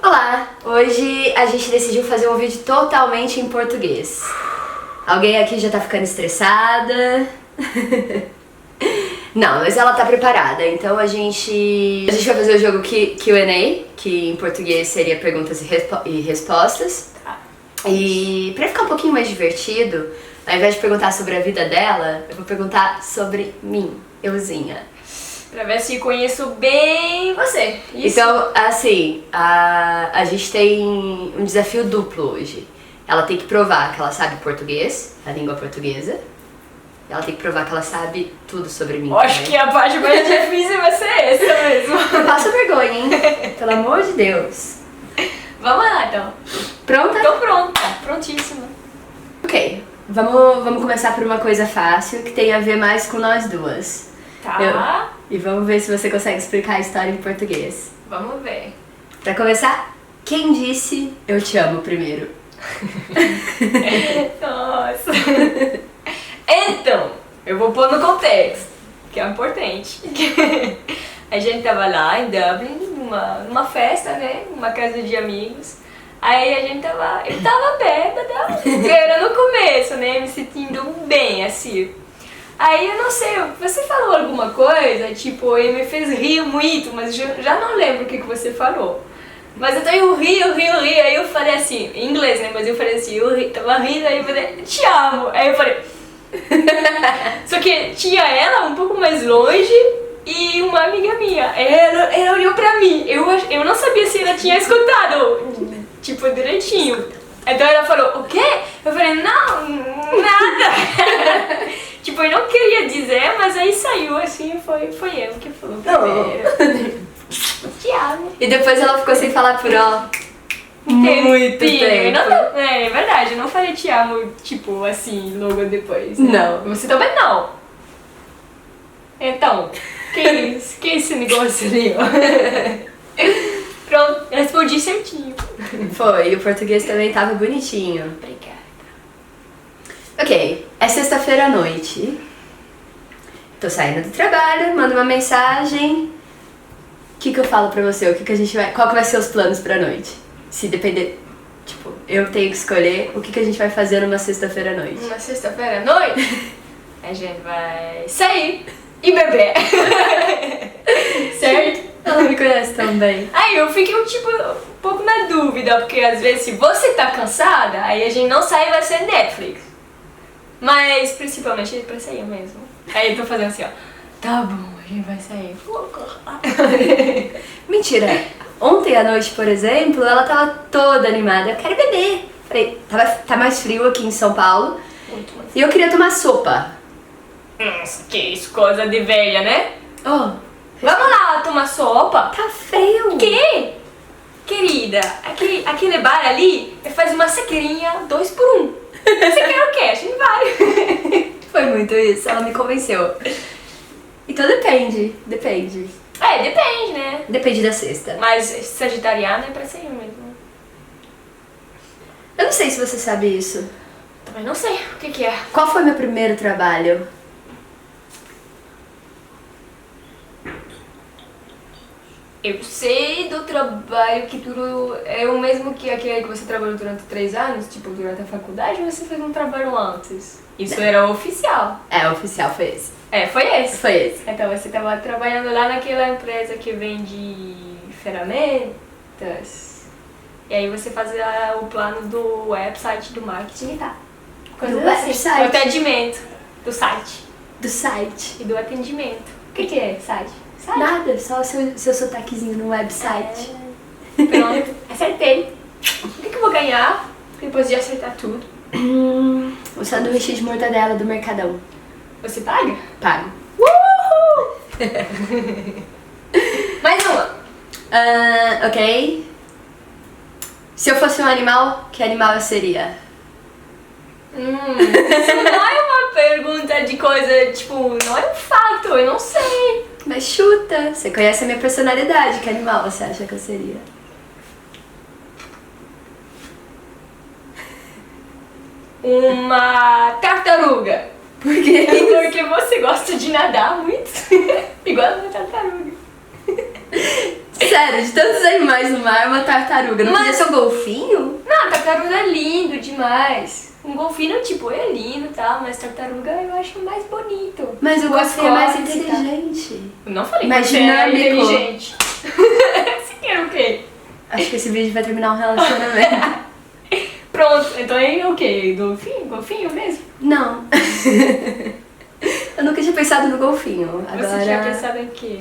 Olá! Hoje a gente decidiu fazer um vídeo totalmente em português. Alguém aqui já tá ficando estressada? Não, mas ela tá preparada, então a gente vai fazer o jogo Q&A, que em português seria perguntas e respostas. E pra ficar um pouquinho mais divertido, ao invés de perguntar sobre a vida dela, eu vou perguntar sobre mim, euzinha. Pra ver se conheço bem você. Isso. Então, assim, a gente tem um desafio duplo hoje. Ela tem que provar que ela sabe português, a língua portuguesa. E ela tem que provar que ela sabe tudo sobre mim. Eu acho que a parte mais difícil vai ser essa mesmo. Não passa vergonha, hein? Pelo amor de Deus. Vamos lá, então. Pronta? Tô pronta. Prontíssima. Ok. Vamos começar por uma coisa fácil, que tem a ver mais com nós duas. Tá. E vamos ver se você consegue explicar a história em português. Vamos ver. Pra começar, quem disse eu te amo primeiro? Nossa. Então, eu vou pôr no contexto, que é importante. A gente tava lá em Dublin, numa festa, né? Numa casa de amigos. Aí eu tava bêbada, era no começo, né? Me sentindo bem, assim. Aí eu não sei, você falou alguma coisa, tipo, ele me fez rir muito, mas já não lembro o que você falou. Mas então eu ri, aí eu falei assim, em inglês, né? Mas eu falei assim, tava rindo, aí eu falei, te amo. Aí eu falei... Só que tinha ela um pouco mais longe e uma amiga minha. Ela olhou pra mim, eu não sabia se ela tinha escutado, tipo, direitinho. Então ela falou, o quê? Eu falei, não, nada. Tipo, eu não queria dizer, mas aí saiu assim, foi eu que falou primeiro. Te amo. E depois ela ficou sem falar por muito tempo. É verdade, eu não falei te amo, tipo, assim, logo depois. Né? Não. Você também não. Então, que é esse negócio ali, ó? Pronto, respondi certinho. Foi, e o português também tava bonitinho. Obrigada. Ok, é sexta-feira à noite. Tô saindo do trabalho, mando uma mensagem. O que eu falo pra você? Qual que vai ser os planos pra noite? Se depender, tipo, eu tenho que escolher o que a gente vai fazer numa sexta-feira à noite. Uma sexta-feira à noite, a gente vai sair e beber. Certo? Ela me conhece tão bem. Aí eu fiquei um pouco na dúvida, porque às vezes se você tá cansada, aí a gente não sai e vai ser Netflix. Mas principalmente pra sair mesmo. Aí eu tô fazendo assim, ó. Tá bom, a gente vai sair. Mentira. Ontem à noite, por exemplo, ela tava toda animada. Eu quero beber. Falei, tá mais frio aqui em São Paulo. Muito mais. E eu queria tomar sopa. Que isso, coisa de velha, né? Oh, Vamos lá tomar sopa. tá frio. Que? Querida, aquele bar ali faz uma sequeirinha 2 por 1. Você quer o quê? A gente vai. Foi muito isso, ela me convenceu. Então depende. Depende, né? Depende da sexta. Mas sagitariano é pra sair mesmo. Eu não sei se você sabe isso. Também não sei o que é. Qual foi meu primeiro trabalho? Eu sei do trabalho que durou... É o mesmo que aquele que você trabalhou durante 3 anos? Tipo, durante a faculdade, ou você fez um trabalho antes? Isso era oficial. É, oficial foi esse. Foi esse? Foi esse. Então você estava trabalhando lá naquela empresa que vende ferramentas. E aí você fazia o plano do website, do marketing e tá. Do Coisas assim. website. Do atendimento. Do site. Do site. E do atendimento. O que é site? Site? Nada, só o seu sotaquezinho no website. Pronto, acertei. O que eu vou ganhar depois de acertar tudo? O sanduíche de mortadela do Mercadão. Você paga? Pago. Uhul! Mais uma. Ok. Se eu fosse um animal, que animal eu seria? Isso não é uma pergunta de coisa, tipo, não é um fato, eu não sei. Mas chuta, você conhece a minha personalidade, que animal você acha que eu seria? Uma tartaruga. Por quê? Porque você gosta de nadar muito. Igual uma tartaruga. Sério, de tantos animais no mar, uma tartaruga. Não podia ser um golfinho? Não, tartaruga é lindo demais. Um golfinho, tipo, é lindo e tal, mas tartaruga eu acho mais bonito. Mas o Com as golfinho é mais cores e tal. inteligente. Eu não falei Mais que você é dinâmico. inteligente. Você quer o quê? Acho que esse vídeo vai terminar um relacionamento. Pronto, então é o quê? Golfinho? Golfinho mesmo? Não. Eu nunca tinha pensado no golfinho. Agora, Você tinha pensado em quê?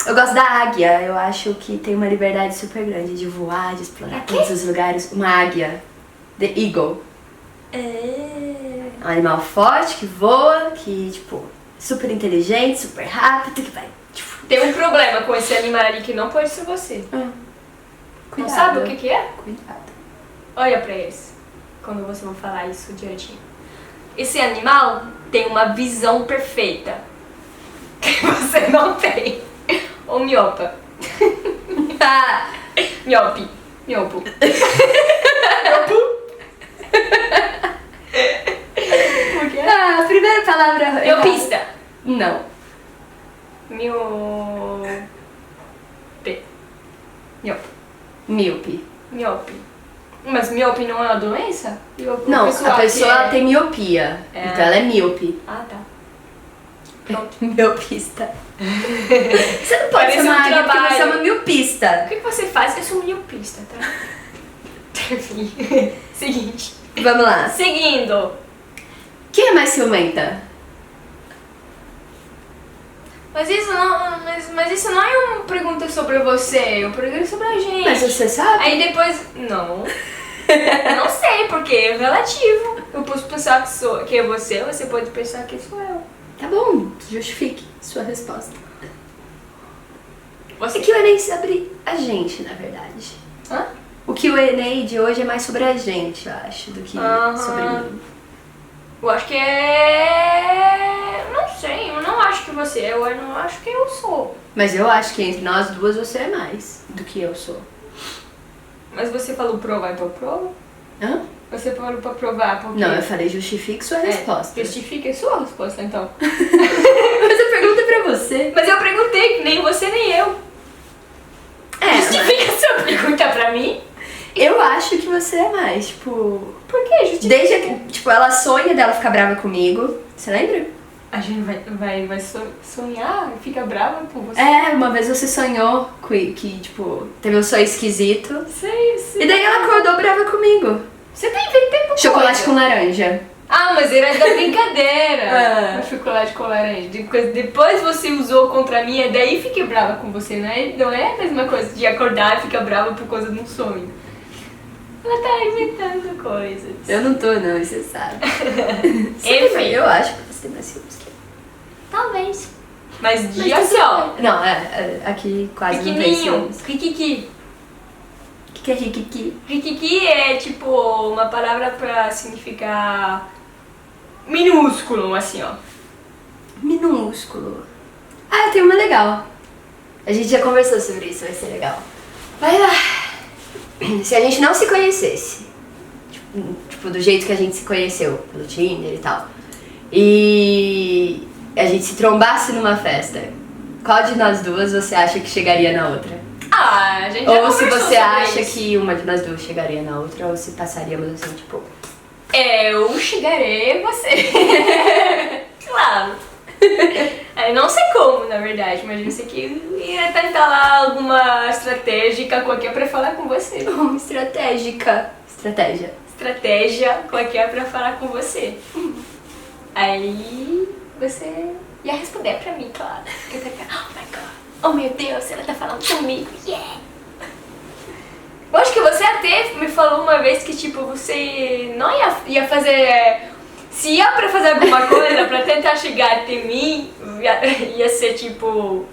eu gosto da águia. Eu acho que tem uma liberdade super grande de voar, de explorar todos os lugares. Uma águia. The Eagle. É um animal forte, que voa, que, tipo, super inteligente, super rápido, que vai... Tipo, Tem um problema com esse animal ali que não pode ser você. Não cuidado. sabe o que é? Cuidado. Olha pra eles, quando você vai falar isso direitinho. Esse animal tem uma visão perfeita que você não tem. Ou miopa. Ah, Miope. Miopo. Miopo. Como que é? a primeira palavra... Miopista. Não. Miope. Miope. Míope. Miope. Mas miope não é uma doença? Não, a pessoa que é- tem miopia. É. Então ela é míope. Ah, tá. Pronto. Miopista. Você não pode Parece ser uma um águia porque trabalho. você é uma miopista. O que você faz? Eu sou miopista, tá? Enfim. Seguinte. Vamos lá. Seguindo. Quem é mais ciumenta? Mas isso não é uma pergunta sobre você, é uma pergunta sobre a gente. Mas você sabe? Aí depois. Não. Eu não sei, porque é relativo. Eu posso pensar que é você, você pode pensar que sou eu. Tá bom, justifique sua resposta. Você. É que o Enem sobre a gente, na verdade. Hã? O que o Enem de hoje é mais sobre a gente, eu acho, do que Aham. sobre mim. Eu acho que é. Não sei, eu não acho que você é, eu não acho que eu sou. Mas eu acho que entre nós duas você é mais do que eu sou. Mas você falou provar, então prova? Hã? Você falou pra provar, porque. Não, eu falei justifique sua resposta. Justifique a sua resposta, então. Mas eu pergunto pra você. Mas eu perguntei, que nem você nem eu. Justifica a sua pergunta pra mim. Eu acho que você é mais, tipo... Por que justifica? Desde que, tipo, ela sonha dela ficar brava comigo. Você lembra? A gente vai sonhar e fica brava com você. É, uma vez você sonhou que, tipo, teve um sonho esquisito. Sei. E daí ela acordou brava comigo. Você tá inventando Chocolate coisa. com laranja. Ah, mas era da brincadeira. Ah. O chocolate com laranja. Depois você usou contra mim, e daí fiquei brava com você, não é a mesma coisa de acordar e ficar brava por causa de um sonho. Ela tá inventando coisas. Eu não tô, não, e você sabe. Enfim. Eu acho que você tem mais ciúmes que eu. Talvez. Mas Mas dia tudo assim, ó. bem. Não, aqui quase não tem Pequenininho. ciúmes. Rikiki. O que é Rikiki? Rikiki é tipo uma palavra pra significar minúsculo, assim, ó. Minúsculo. Ah, eu tenho uma legal. A gente já conversou sobre isso, vai ser legal. Vai lá. Se a gente não se conhecesse, tipo, do jeito que a gente se conheceu, pelo Tinder e tal, e a gente se trombasse numa festa, qual de nós duas você acha que chegaria na outra? Ah, a gente já Ou se conversou você sobre acha isso. que uma de nós duas chegaria na outra, ou se passaríamos assim, tipo... Eu chegarei a você. Claro. Eu não sei como, na verdade, mas eu sei que ia tentar lá alguma estratégia qualquer pra falar com você. Uma estratégica. Estratégia qualquer pra falar com você. Aí você ia responder pra mim, claro. Porque você ia ficar, oh my god, oh meu Deus, ela tá falando comigo, yeah! Eu acho que você até me falou uma vez que, tipo, você não ia fazer... Se ia pra fazer alguma coisa pra tentar chegar até mim, ia ser, tipo...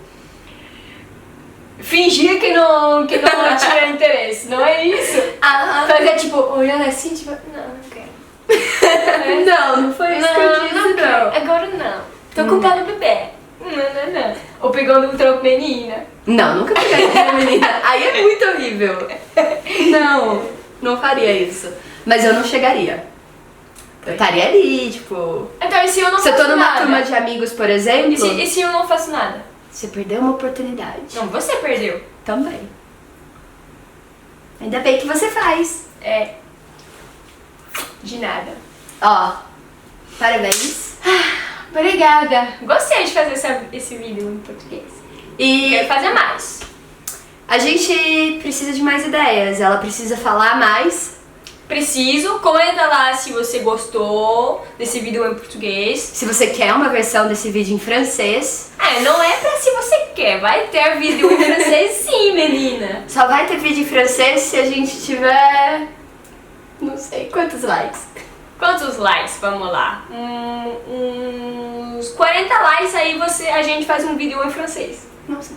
Fingir que não tinha interesse, não é isso? Ah, Fazer, tipo, olhando assim, tipo... Não quero. não foi isso que eu disse, não quero. Agora não. Tô com pé no bebê. Não. Ou pegando outra menina. Não, nunca peguei uma menina. Aí é muito horrível. Não faria isso. Mas eu não chegaria. Eu estaria ali, tipo... Então, e se eu não Se eu faço tô numa nada? turma de amigos, por exemplo... E se eu não faço nada? Você perdeu uma oportunidade. Não, você perdeu. Também. Ainda bem que você faz. É. De nada. Ó, parabéns. Obrigada. Gostei de fazer esse vídeo em português. E Quero fazer mais. a gente precisa de mais ideias. Ela precisa falar mais. Preciso. Comenta lá se você gostou desse vídeo em português. Se você quer uma versão desse vídeo em francês. Não é pra se você quer. Vai ter vídeo em francês sim, menina. Só vai ter vídeo em francês se a gente tiver... não sei quantos likes. Quantos likes? Vamos lá. Uns 40 likes aí a gente faz um vídeo em francês. Nossa,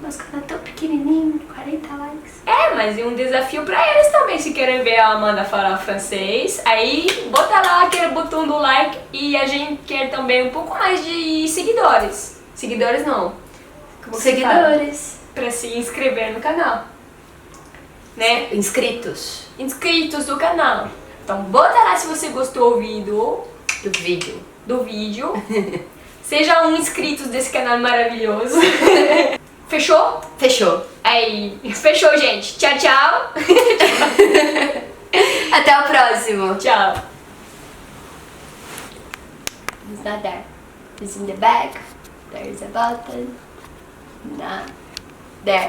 nosso canal é tão pequenininho, 40 likes. Mas é um desafio pra eles também, se querem ver a Amanda falar francês. Aí, bota lá aquele botão do like e a gente quer também um pouco mais de seguidores. Seguidores não. Como que se fala? Seguidores. Pra se inscrever no canal. Né? Inscritos Inscritos do canal. Então, bota lá se você gostou do vídeo. do vídeo. Seja um inscrito desse canal maravilhoso. Fechou? Fechou. Aí, fechou, gente. Tchau, tchau. Até o próximo. Tchau. It's not there. It's in the back. There's a button. Not there.